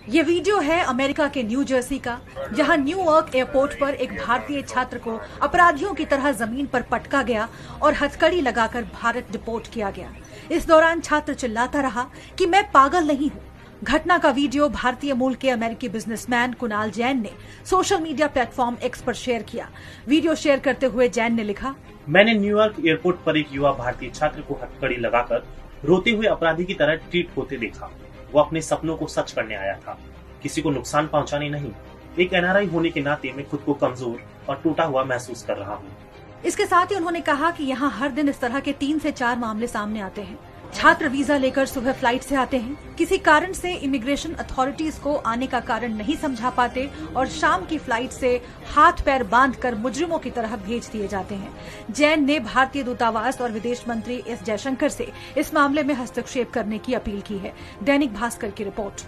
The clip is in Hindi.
ये वीडियो है अमेरिका के न्यू जर्सी का, जहां न्यूयॉर्क एयरपोर्ट पर एक भारतीय छात्र को अपराधियों की तरह जमीन पर पटका गया और हथकड़ी लगाकर भारत डिपोर्ट किया गया। इस दौरान छात्र चिल्लाता रहा कि मैं पागल नहीं हूँ। घटना का वीडियो भारतीय मूल के अमेरिकी बिजनेसमैन कुणाल जैन ने सोशल मीडिया प्लेटफॉर्म एक्स पर शेयर किया। वीडियो शेयर करते हुए जैन ने लिखा, मैंने न्यूयॉर्क एयरपोर्ट पर एक युवा भारतीय छात्र को हथकड़ी लगाकर रोते हुए अपराधी की तरह ट्रीट होते देखा। वो अपने सपनों को सच करने आया था, किसी को नुकसान पहुंचाने नहीं। एक एनआरआई होने के नाते मैं खुद को कमजोर और टूटा हुआ महसूस कर रहा हूँ। इसके साथ ही उन्होंने कहा कि यहाँ हर दिन इस तरह के 3 से 4 मामले सामने आते हैं। छात्र वीजा लेकर सुबह फ्लाइट से आते हैं, किसी कारण से इमिग्रेशन अथॉरिटीज को आने का कारण नहीं समझा पाते और शाम की फ्लाइट से हाथ पैर बांधकर मुजरिमों की तरह भेज दिए जाते हैं। जैन ने भारतीय दूतावास और विदेश मंत्री एस जयशंकर से इस मामले में हस्तक्षेप करने की अपील की है। दैनिक भास्कर की रिपोर्ट।